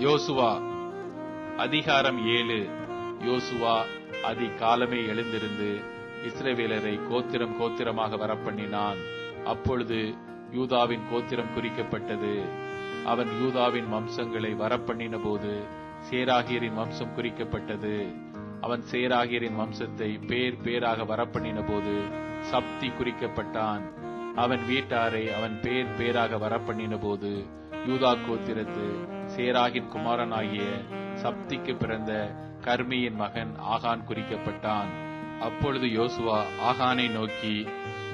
யோசுவா அதிகாரம் 7. யோசுவா அதிகாலமே எழுந்திருந்து இஸ்ரவேலரை கோத்திரம் கோத்திரமாக வரப்பண்ணினான். அப்பொழுது யூதாவின் கோத்திரம் குறிக்கப்பட்டது. அவன் யூதாவின் வம்சங்களை வரப்பண்ணின போது சேராகியரின் வம்சம் குறிக்கப்பட்டது. அவன் சேராகியரின் வம்சத்தை பேர் பேராக வரப்பண்ணின போது சப்தி குறிக்கப்பட்டான். அவன் வீட்டாரை அவன் பேர் பேராக வரப்பண்ணின போது யூதா கோத்திரத்து சேராகின் குமாரனாகிய சப்திக்கு பிறந்த கர்மியின் மகன் ஆகான் குறிக்கப்பட்டான். அப்பொழுது யோசுவா ஆகானை நோக்கி,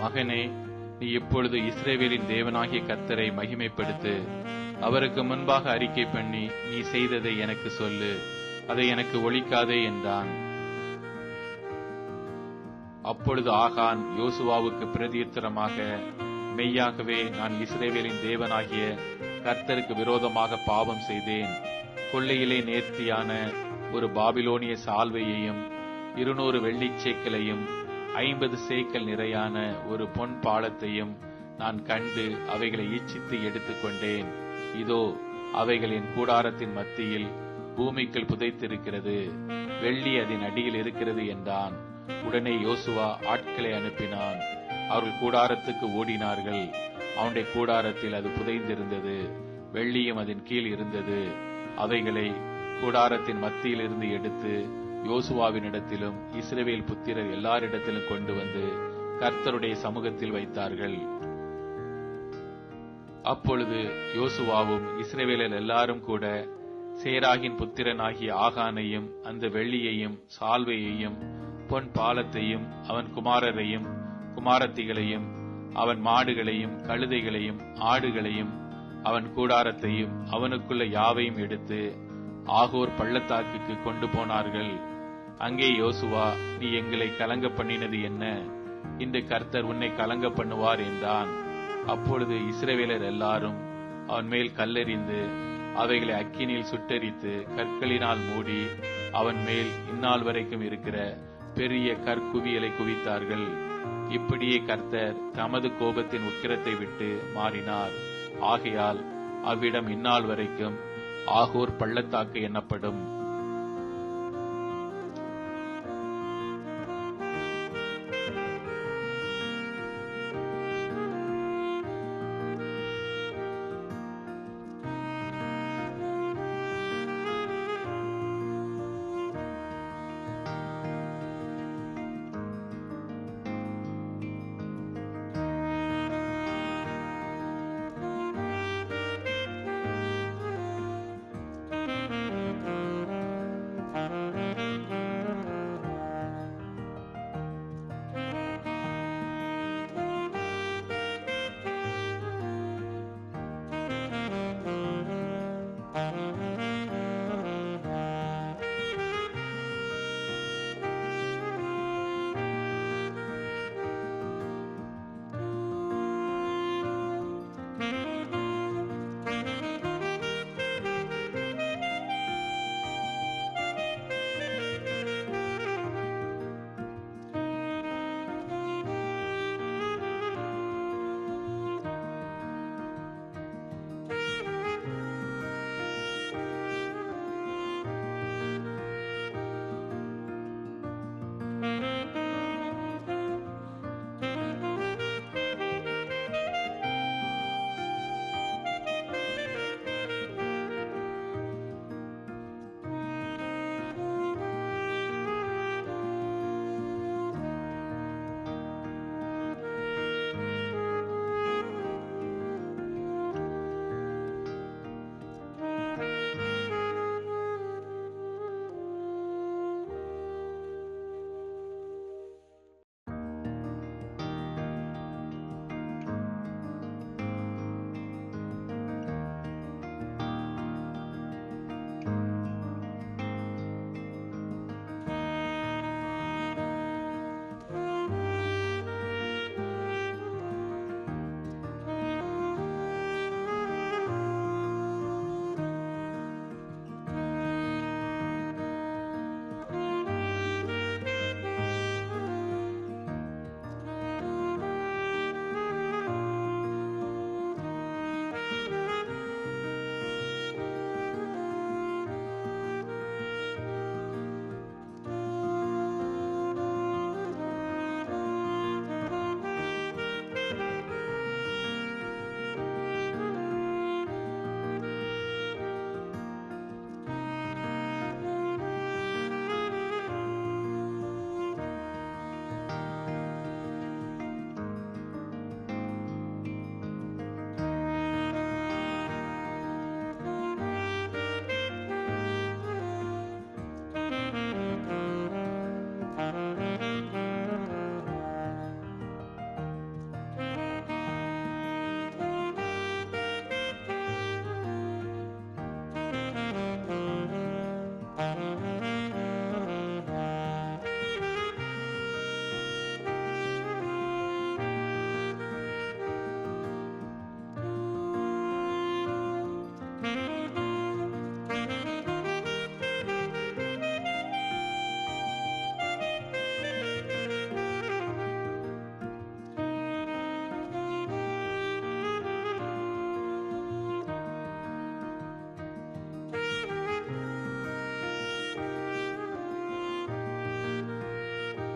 மகனே, நீ இப்பொழுது இஸ்ரவேலின் தேவனாகிய கர்த்தரை மகிமைப்படுத்து. அவருக்கு முன்பாக அறிக்கை பண்ணி நீ செய்ததை எனக்கு சொல்லு, அதை எனக்கு ஒழிக்காதே என்றான். அப்பொழுது ஆகான் யோசுவாவுக்கு பிரதியுத்தரமாக, மெய்யாகவே நான் இஸ்ரவேலின் தேவனாகிய கர்த்தருக்கு விரோதமாக பாவம் செய்தேன். கொள்ளையிலே நேர்த்தியான ஒரு பாபிலோனிய சால்வையையும் 200 வெள்ளிச் சேக்கலையும் 50 சேக்கல் நிறையான ஒரு பொன் பாலத்தையும் நான் கண்டு அவைகளை இச்சித்து எடுத்துக்கொண்டேன். இதோ, அவைகள் என் கூடாரத்தின் மத்தியில் பூமிக்குள் புதைத்திருக்கிறது, வெள்ளி அதன் அடியில் இருக்கிறது என்றான். உடனே யோசுவா ஆட்களை அனுப்பினான். அவர்கள் கூடாரத்துக்கு ஓடினார்கள். அவனுடைய கூடாரத்தில் அது புதைந்திருந்தது, வெள்ளியும் அதன் கீழ் இருந்தது. அவைகளை கூடாரத்தின் மத்தியில் இருந்து எடுத்து யோசுவாவினிடத்திலும் இஸ்ரவேல் புத்திரர் எல்லாரிடத்திலும் கொண்டு வந்து கர்த்தருடைய சமூகத்தில் வைத்தார்கள். அப்பொழுது யோசுவாவும் இஸ்ரவேலர் எல்லாரும் கூட சேராகின் புத்திரனாகிய ஆகானையும் அந்த வெள்ளியையும் சால்வையையும் பொன் பாலத்தையும் அவன் குமாரரையும் குமாரத்திகளையும் அவன் மாடுகளையும் கழுதைகளையும் ஆடுகளையும் அவன் கூடாரத்தையும் அவனுக்குள்ள யாவையும் எடுத்து ஆகோர் பள்ளத்தாக்குக்கு கொண்டு போனார்கள். அங்கே யோசுவா, நீ எங்களை கலங்க பண்ணினது என்ன? இன்று கர்த்தர் உன்னை கலங்க பண்ணுவார் என்றான். அப்பொழுது இஸ்ரவேலர் எல்லாரும் அவன் மேல் கல்லெறிந்து அவைகளை அக்கினியில் சுட்டெரித்து கற்களினால் மூடி அவன் மேல் இந்நாள் வரைக்கும் இருக்கிற பெரிய கற்குவியலை குவித்தார்கள். இப்படியே கர்த்தர் தமது கோபத்தின் உக்கிரத்தை விட்டு மாறினார். ஆகையால் அவ்விடம் இந்நாள் வரைக்கும் ஆகோர் பள்ளத்தாக்கு எனப்படும்.